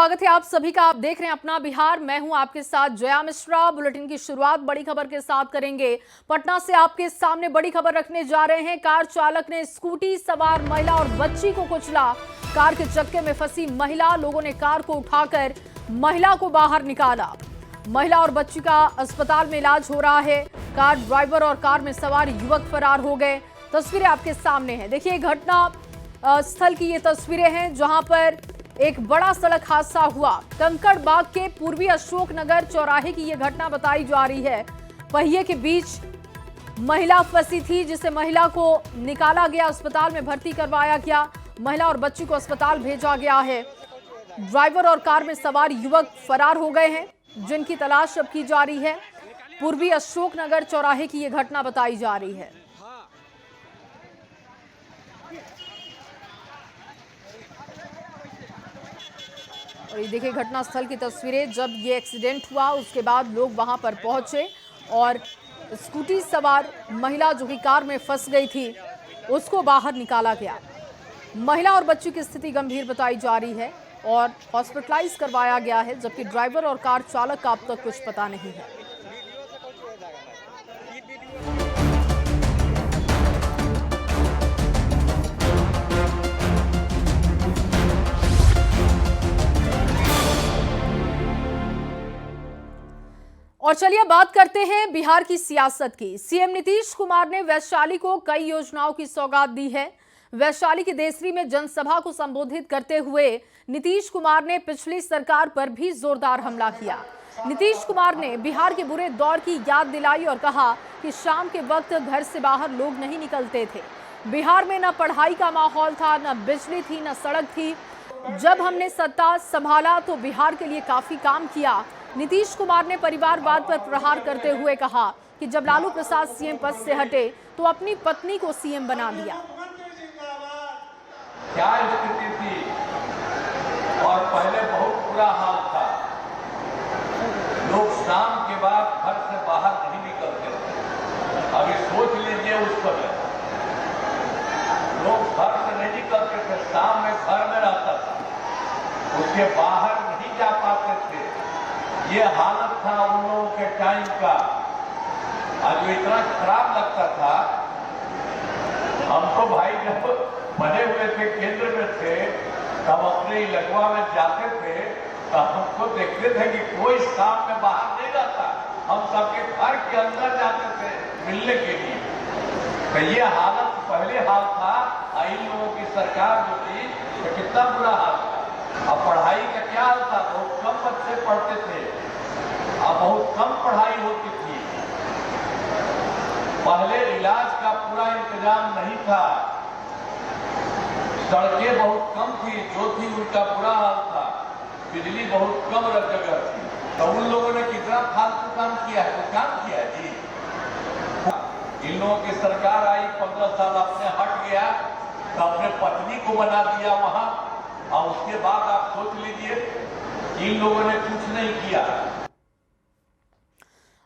स्वागत है आप सभी का। आप देख रहे हैं अपना बिहार। मैं हूं आपके साथ जया मिश्रा। बुलेटिन की शुरुआत बड़ी खबर के साथ करेंगे। पटना से आपके सामने बड़ी खबर रखने जा रहे हैं। कार चालक ने स्कूटी सवार महिला और बच्ची को कुचला। कार के चक्के में फंसी महिला, लोगों ने कार को उठाकर महिला को बाहर निकाला। महिला और बच्ची का अस्पताल में इलाज हो रहा है। कार ड्राइवर और कार में सवार युवक फरार हो गए। तस्वीरें आपके सामने हैं। देखिए, घटना स्थल की ये तस्वीरें हैं जहां पर एक बड़ा सड़क हादसा हुआ। कंकड़ बाग के पूर्वी अशोक नगर चौराहे की यह घटना बताई जा रही है। पहिए के बीच महिला फंसी थी, जिसे महिला को निकाला गया, अस्पताल में भर्ती करवाया गया। महिला और बच्ची को अस्पताल भेजा गया है। ड्राइवर और कार में सवार युवक फरार हो गए हैं, जिनकी तलाश अब की जा रही है। पूर्वी अशोक नगर चौराहे की यह घटना बताई जा रही है। और ये देखिए घटनास्थल की तस्वीरें। जब ये एक्सीडेंट हुआ उसके बाद लोग वहां पर पहुंचे और स्कूटी सवार महिला जो कि कार में फंस गई थी उसको बाहर निकाला गया। महिला और बच्ची की स्थिति गंभीर बताई जा रही है और हॉस्पिटलाइज करवाया गया है, जबकि ड्राइवर और कार चालक का अब तक कुछ पता नहीं है। और चलिए बात करते हैं बिहार की सियासत की। सीएम नीतीश कुमार ने वैशाली को कई योजनाओं की सौगात दी है। वैशाली की देसरी में जनसभा को संबोधित करते हुए नीतीश कुमार ने पिछली सरकार पर भी जोरदार हमला किया। नीतीश कुमार ने बिहार के बुरे दौर की याद दिलाई और कहा कि शाम के वक्त घर से बाहर लोग नहीं निकलते थे। बिहार में न पढ़ाई का माहौल था, न बिजली थी, न सड़क थी। जब हमने सत्ता संभाला तो बिहार के लिए काफी काम किया। नीतीश कुमार ने परिवारवाद पर प्रहार करते हुए कहा कि जब लालू प्रसाद सीएम पद से हटे तो अपनी पत्नी को सीएम बना दिया। क्या स्थिति थी और पहले बहुत बुरा हाल था। लोग शाम के बाद घर से बाहर नहीं निकलते थे। अभी सोच लीजिए उस पर लोग घर से नहीं निकलते थे, शाम में घर में रहता था, उसके बाहर नहीं जा पाते थे। ये हालत था उन लोगों के टाइम का। आज इतना खराब लगता था। हम तो भाई जब बने हुए थे, केंद्र में थे, तब अपने इलाका में जाते थे तो हमको देखते थे कि कोई शाम में बाहर नहीं रहता। हम सबके घर के अंदर जाते थे मिलने के लिए। तो ये हालत पहले हाल था। इन लोगों की सरकार जो थी तो कितना बुरा हाल था। अब पढ़ाई का क्या हाल था? बहुत कम बच्चे पढ़ते थे, अब बहुत कम पढ़ाई होती थी। पहले इलाज का पूरा इंतजाम नहीं था, सड़कें बहुत कम थी, जो थी उनका बुरा हाल था, बिजली बहुत कम जगह थी। तो उन लोगों ने कितना फालतू काम किया है? तो काम किया है जी। इन लोगों की सरकार आई, 15 साल अपने हट गया तो अपने पत्नी को बना दिया वहां। और उसके बाद आप सोच लीजिए इन लोगों ने कुछ नहीं किया।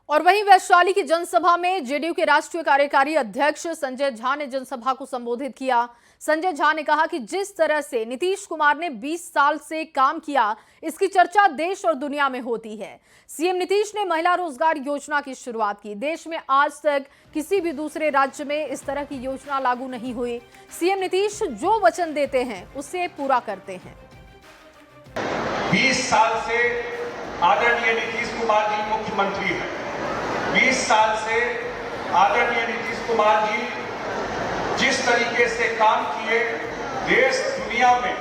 और वहीं वैशाली की जनसभा में जेडीयू के राष्ट्रीय कार्यकारी अध्यक्ष संजय झा ने जनसभा को संबोधित किया। संजय झा ने कहा कि जिस तरह से नीतीश कुमार ने 20 साल से काम किया, इसकी चर्चा देश और दुनिया में होती है। सीएम नीतीश ने महिला रोजगार योजना की शुरुआत की। देश में आज तक किसी भी दूसरे राज्य में इस तरह की योजना लागू नहीं हुई। सीएम नीतीश जो वचन देते हैं उसे पूरा करते हैं। 20 साल से आदरणीय नीतीश कुमार जी मुख्यमंत्री हैं। 20 साल से आदरणीय नीतीश कुमार जी जिस तरीके से काम किए, देश दुनिया में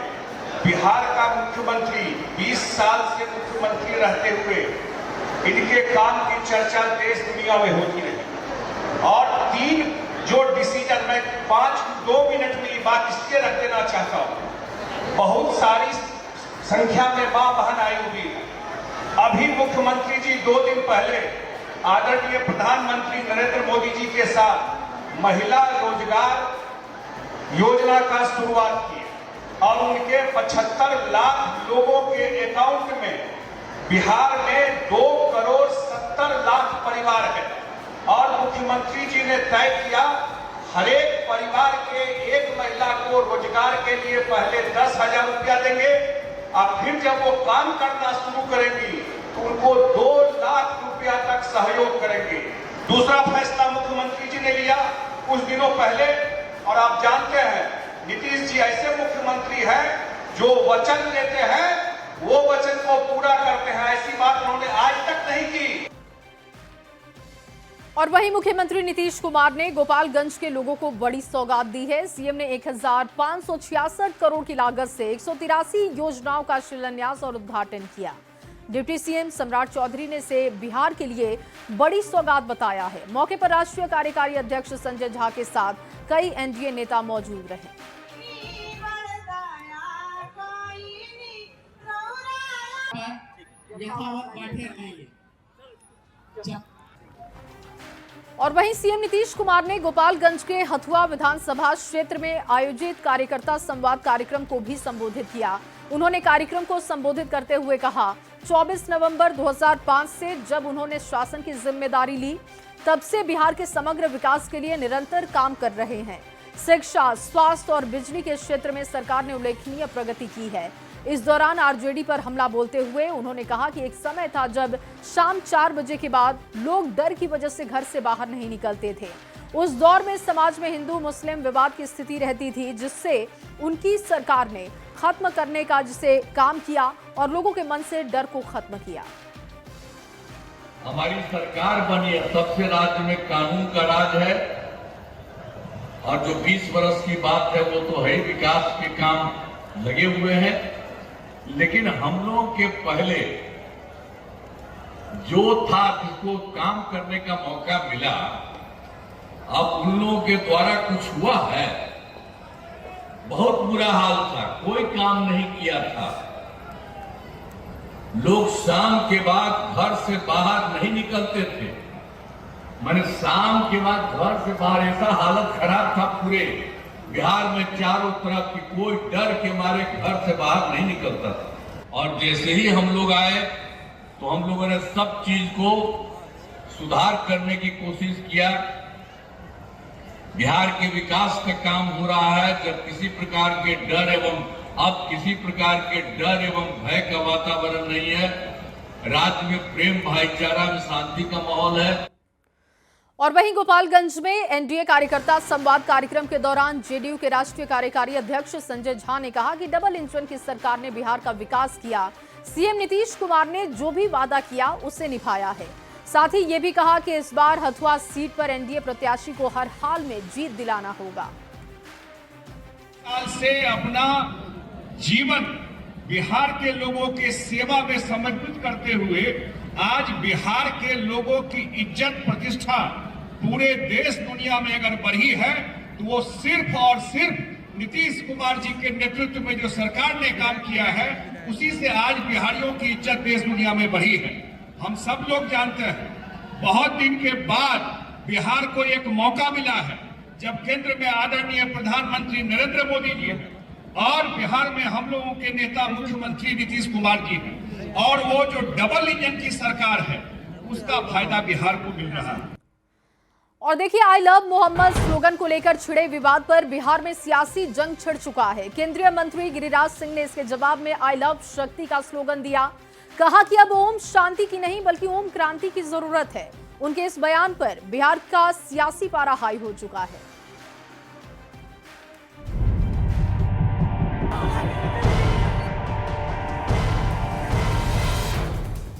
बिहार का मुख्यमंत्री 20 साल से मुख्यमंत्री रहते हुए इनके काम की चर्चा देश दुनिया में होती रही। और 3 जो डिसीजन में 2 मिनट में बात इसलिए रख देना चाहता हूं। बहुत सारी संख्या में मां बहन आई हुई है। अभी मुख्यमंत्री जी 2 दिन पहले आदरणीय प्रधानमंत्री नरेंद्र मोदी जी के साथ महिला रोजगार योजना का शुरुआत की और उनके 75 लाख लोगों के अकाउंट में बिहार में 2 करोड़ 70 लाख परिवार है। और मुख्यमंत्री जी ने तय किया हर एक परिवार के एक महिला को रोजगार के लिए पहले 10,000 रुपया देंगे और फिर जब वो काम करना शुरू करेंगी तो उनको 2 लाख रुपया तक सहयोग करेंगे। दूसरा फैसला मुख्यमंत्री जी ने लिया कुछ दिनों पहले, और आप जानते हैं नीतीश जी ऐसे मुख्यमंत्री हैं जो वचन लेते हैं वो वचन को पूरा करते हैं। ऐसी बात उन्होंने आज तक नहीं की। और वहीं मुख्यमंत्री नीतीश कुमार ने गोपालगंज के लोगों को बड़ी सौगात दी है। सीएम ने 1566 करोड़ की लागत से 183 योजनाओं का शिलान्यास और उद्घाटन किया। डिप्टी सीएम सम्राट चौधरी ने इसे बिहार के लिए बड़ी सौगात बताया है। मौके पर राष्ट्रीय कार्यकारी अध्यक्ष संजय झा के साथ कई एनडीए नेता मौजूद रहे। और वहीं सीएम नीतीश कुमार ने गोपालगंज के हथुआ विधानसभा क्षेत्र में आयोजित कार्यकर्ता संवाद कार्यक्रम को भी संबोधित किया। उन्होंने कार्यक्रम को संबोधित करते हुए कहा, 24 नवंबर 2005 से जब उन्होंने शासन की जिम्मेदारी ली तब से बिहार के समग्र विकास के लिए निरंतर काम कर रहे हैं। शिक्षा, स्वास्थ्य और बिजली के क्षेत्र में सरकार ने उल्लेखनीय प्रगति की है। इस दौरान आरजेडी पर हमला बोलते हुए उन्होंने कहा कि एक समय था जब शाम 4 बजे के बाद लोग डर की वजह से घर से बाहर नहीं निकलते थे। उस दौर में समाज में हिंदू मुस्लिम विवाद की स्थिति रहती थी, जिससे उनकी सरकार ने खत्म करने का काम किया और लोगों के मन से डर को खत्म किया। हमारी सरकार बनी है, तब से राज्य में कानून का राज है, और जो 20 वर्ष की बात है वो तो है, विकास के काम लगे हुए हैं। लेकिन हम लोगों के पहले जो था, जिसको काम करने का मौका मिला, अब उन लोगों के द्वारा कुछ हुआ है। बहुत बुरा हाल था, कोई काम नहीं किया था। लोग शाम के बाद घर से बाहर नहीं निकलते थे। मैंने शाम के बाद घर से बाहर, ऐसा हालत खराब था पूरे बिहार में, चारों तरफ की कोई डर के मारे घर से बाहर नहीं निकलता था। और जैसे ही हम लोग आए तो हम लोगों ने सब चीज को सुधार करने की कोशिश किया। बिहार के विकास का काम हो रहा है जब किसी प्रकार के डर एवं भय का वातावरण नहीं है। राज्य में प्रेम, भाईचारा में शांति का माहौल है। और वहीं गोपालगंज में एनडीए कार्यकर्ता संवाद कार्यक्रम के दौरान जेडीयू के राष्ट्रीय कार्यकारी अध्यक्ष संजय झा ने कहा कि डबल इंजन की सरकार ने बिहार का विकास किया। सीएम नीतीश कुमार ने जो भी वादा किया उसे निभाया है। साथ ही ये भी कहा कि इस बार हथुआ सीट पर एनडीए प्रत्याशी को हर हाल में जीत दिलाना होगा। साल से अपना जीवन बिहार के लोगों के सेवा में समर्पित करते हुए आज बिहार के लोगों की इज्जत प्रतिष्ठा पूरे देश दुनिया में अगर बढ़ी है तो वो सिर्फ और सिर्फ नीतीश कुमार जी के नेतृत्व में जो सरकार ने काम किया है, उसी से आज बिहारियों की इज्जत देश दुनिया में बढ़ी है। हम सब लोग जानते हैं बहुत दिन के बाद बिहार को एक मौका मिला है, जब केंद्र में आदरणीय प्रधानमंत्री नरेंद्र मोदी जी हैं और बिहार में हम लोगों के नेता मुख्यमंत्री नीतीश कुमार जी हैं, और वो जो डबल इंजन की सरकार है उसका फायदा बिहार को मिल रहा है। और देखिए, आई लव मोहम्मद स्लोगन को लेकर छिड़े विवाद पर बिहार में सियासी जंग छिड़ चुका है। केंद्रीय मंत्री गिरिराज सिंह ने इसके जवाब में आई लव शक्ति का स्लोगन दिया। कहा कि अब ओम शांति की नहीं बल्कि ओम क्रांति की जरूरत है। उनके इस बयान पर बिहार का सियासी पारा हाई हो चुका है।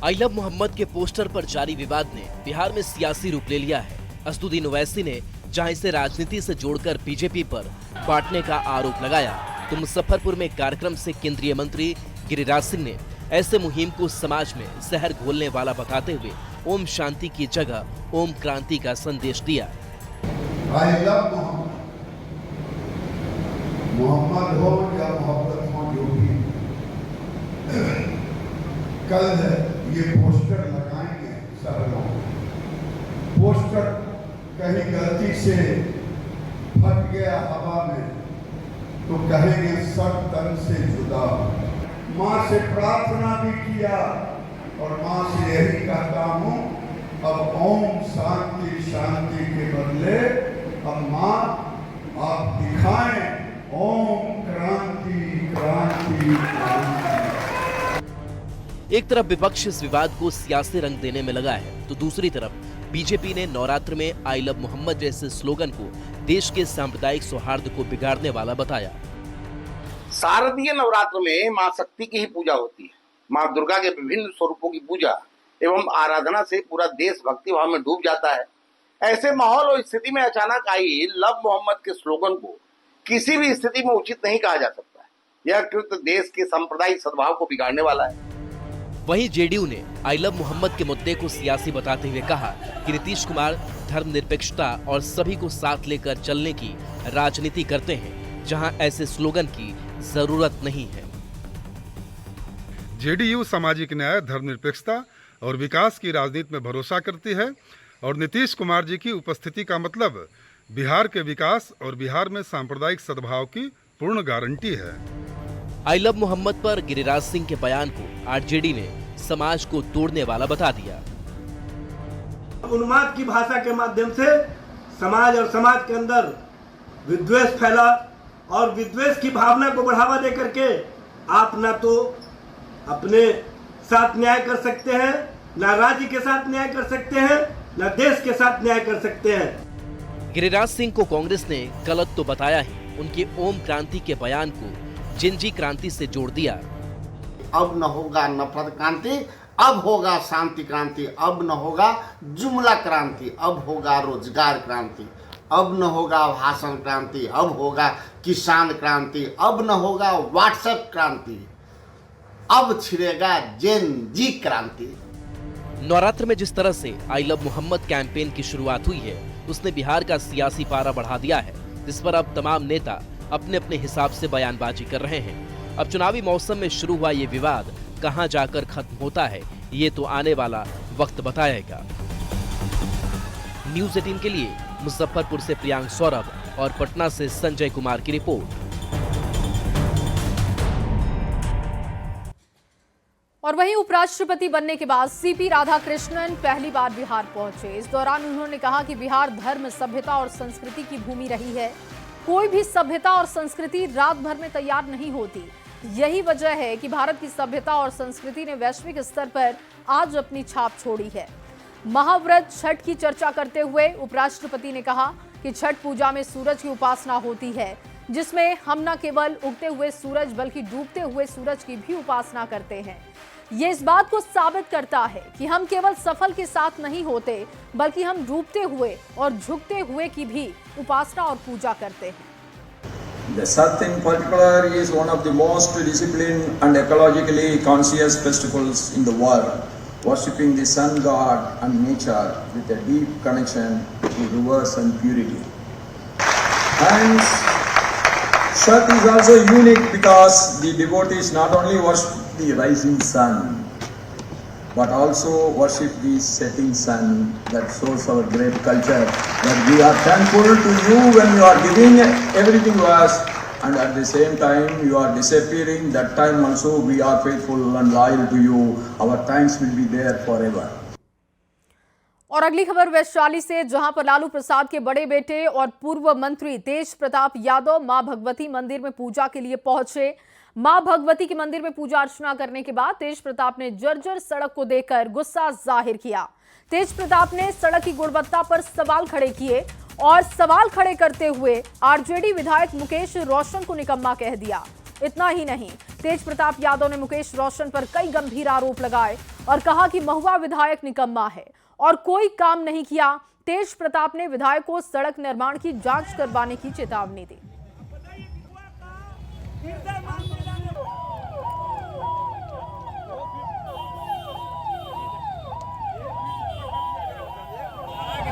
आई लव मोहम्मद के पोस्टर पर जारी विवाद ने बिहार में सियासी रूप ले लिया है। असदुद्दीन ओवैसी ने जहां इसे राजनीति से जोड़कर बीजेपी पर बांटने का आरोप लगाया, तो मुजफ्फरपुर में कार्यक्रम से केंद्रीय मंत्री गिरिराज सिंह ने ऐसे मुहिम को समाज में जहर घोलने वाला बताते हुए ओम शांति की जगह ओम क्रांति का संदेश दिया। आई लव मोहम्मद हो या मोहब्बत हो, जो भी, कल ये पोस्टर लगाएंगे सब लोग। पोस्टर कहीं गलती से फट गया हवा में तो कहेंगे सब तन से जुदा। माँ से प्रार्थना भी किया और माँ से यही कहता हूँ, अब ओम शांति शांति के बदले अब माँ आप दिखाएं ओम क्रांति क्रांति क्रांति। एक तरफ विपक्ष इस विवाद को सियासी रंग देने में लगा है, तो दूसरी तरफ बीजेपी ने नवरात्र में आई लव मोहम्मद जैसे स्लोगन को देश के सांप्रदायिक सौहार्द को बिगाड़ने वाला बताया। शारदीय नवरात्र में मां शक्ति की ही पूजा होती है। मां दुर्गा के विभिन्न स्वरूपों की पूजा एवं आराधना से पूरा देश भक्ति भाव में डूब जाता है। ऐसे माहौल और स्थिति में अचानक आई लव मोहम्मद के स्लोगन को किसी भी स्थिति में उचित नहीं कहा जा सकता है। यह कृत्य देश के सांप्रदायिक सद्भाव को बिगाड़ने वाला है। वहीं जेडीयू ने आई लव मोहम्मद के मुद्दे को सियासी बताते हुए कहा कि नीतीश कुमार धर्मनिरपेक्षता और सभी को साथ लेकर चलने की राजनीति करते हैं, जहां ऐसे स्लोगन की जरूरत नहीं है। जेडीयू सामाजिक न्याय, धर्मनिरपेक्षता और विकास की राजनीति में भरोसा करती है और नीतीश कुमार जी की उपस्थिति का मतलब बिहार के विकास और बिहार में सांप्रदायिक सद्भाव की पूर्ण गारंटी है। आई लव मोहम्मद पर गिरिराज सिंह के बयान को आरजेडी ने समाज को तोड़ने वाला बता दिया। उन्माद की भाषा के माध्यम से समाज और समाज के अंदर विद्वेष फैला और विद्वेष की भावना को बढ़ावा दे करके आप ना तो अपने साथ न्याय कर सकते हैं, ना राज्य के साथ न्याय कर सकते हैं, ना देश के साथ न्याय कर सकते हैं। गिरिराज सिंह को कांग्रेस ने गलत तो बताया ही, उनके ओम क्रांति के बयान को जिंजी क्रांति से जोड़ दिया। अब न होगा नफरत क्रांति, अब होगा शांति क्रांति। अब न होगा जुमला क्रांति, अब होगा रोजगार क्रांति। अब न होगा भाषण क्रांति, अब होगा किसान क्रांति। अब न होगा व्हाट्सएप क्रांति, अब छिड़ेगा जेन जी क्रांति। नवरात्र में जिस तरह से आई लव मोहम्मद कैंपेन की शुरुआत हुई है, उसने बिहार का सियासी पारा बढ़ा दिया है, जिस पर अब तमाम नेता अपने अपने हिसाब से बयानबाजी कर रहे हैं। अब चुनावी मौसम में शुरू हुआ ये विवाद कहां जाकर खत्म होता है, ये तो आने वाला वक्त बताएगा। न्यूज़ 18 के लिए मुजफ्फरपुर से प्रियांक सौरभ और पटना से संजय कुमार की रिपोर्ट। और वहीं उपराष्ट्रपति बनने के बाद सीपी राधाकृष्णन पहली बार बिहार पहुंचे। इस दौरान उन्होंने कहा कि बिहार धर्म, सभ्यता और संस्कृति की भूमि रही है। कोई भी सभ्यता और संस्कृति रात भर में तैयार नहीं होती। यही वजह है कि भारत की सभ्यता और संस्कृति ने वैश्विक स्तर पर आज अपनी छाप छोड़ी है। महाव्रत छठ की चर्चा करते हुए उपराष्ट्रपति ने कहा कि छठ पूजा में सूरज की उपासना होती है, जिसमें हम न केवल उगते हुए सूरज बल्कि डूबते हुए सूरज की भी उपासना करते हैं। ये इस बात को साबित करता है कि हम केवल सफल के साथ नहीं होते, बल्कि हम डूबते हुए और झुकते हुए की भी उपासना और पूजा करते हैं। The Chhath in particular is one of the most disciplined and ecologically conscious festivals in the world, worshipping the sun god and nature with a deep connection to rivers and purity. Hence, Chhath is also unique because the devotees not only worship the rising sun, but also worship the setting sun. That shows our great culture, that we are thankful to you when you are giving everything to us, and at the same time you are disappearing. That time also we are faithful and loyal to you. Our thanks will be there forever. और अगली खबर वैशाली से, जहां पर लालू प्रसाद के बड़े बेटे और पूर्व मंत्री तेज प्रताप यादव मां भगवती मंदिर में पूजा के लिए पहुंचे। मां भगवती के मंदिर में पूजा अर्चना करने के बाद तेज प्रताप ने जर्जर सड़क को देखकर गुस्सा जाहिर किया। तेज प्रताप ने सड़क की गुणवत्ता पर सवाल खड़े किए और सवाल खड़े करते हुए आरजेडी विधायक मुकेश रोशन को निकम्मा कह दिया। इतना ही नहीं, तेज प्रताप यादव ने मुकेश रोशन पर कई गंभीर आरोप लगाए और कहा कि महुआ विधायक निकम्मा है और कोई काम नहीं किया। तेज प्रताप ने विधायक को सड़क निर्माण की जांच करवाने की चेतावनी दी।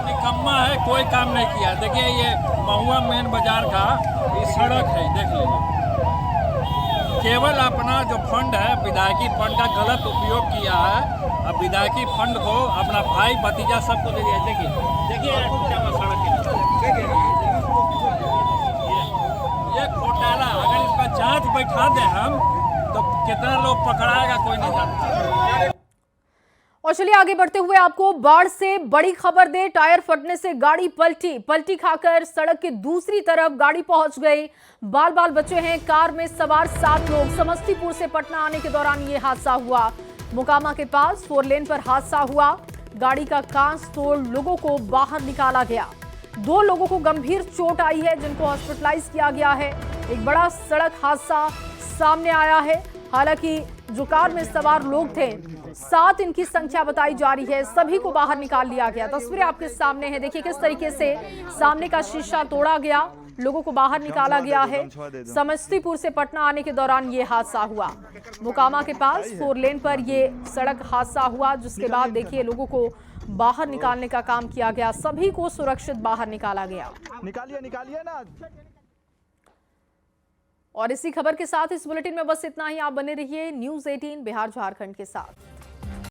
निकम्मा है, कोई काम नहीं किया। देखिए ये महुआ मेन बाजार का ये सड़क है, देख लीजिए। केवल अपना जो फंड है विधायकी फंड का गलत उपयोग किया है। अब विधायकी फंड को अपना भाई भतीजा सबको दे दिया। देखिए सड़क ये घोटाला, अगर इसका जांच बैठा दे हम तो कितना लोग पकड़ाएगा कोई नहीं जानता। और चलिए आगे बढ़ते हुए आपको बाढ़ से बड़ी खबर दे। टायर फटने से गाड़ी पलटी खाकर सड़क के दूसरी तरफ गाड़ी पहुंच गई। बाल बाल बचे हैं। कार में सवार 7 लोग। समस्तीपुर से पटना आने के दौरान ये हादसा हुआ। मोकामा के पास 4 लेन पर हादसा हुआ। गाड़ी का कांच तोड़ लोगों को बाहर निकाला गया। 2 लोगों को गंभीर चोट आई है, जिनको हॉस्पिटलाइज किया गया है। एक बड़ा सड़क हादसा सामने आया है। हालांकि जो कार में सवार लोग थे, 7 इनकी संख्या बताई जा रही है। सभी को बाहर निकाल लिया गया। तस्वीरें आपके सामने हैं। देखिए किस तरीके से सामने का शीशा तोड़ा गया, लोगों को बाहर निकाला गया है। समस्तीपुर से पटना आने के दौरान ये हादसा हुआ। मोकामा के पास 4 लेन पर ये सड़क हादसा हुआ, जिसके बाद देखिए लोगों को बाहर निकालने का काम किया गया। सभी को सुरक्षित बाहर निकाला गया। निकालिए ना। और इसी खबर के साथ इस बुलेटिन में बस इतना ही। आप बने रहिए न्यूज़ 18 बिहार झारखंड के साथ।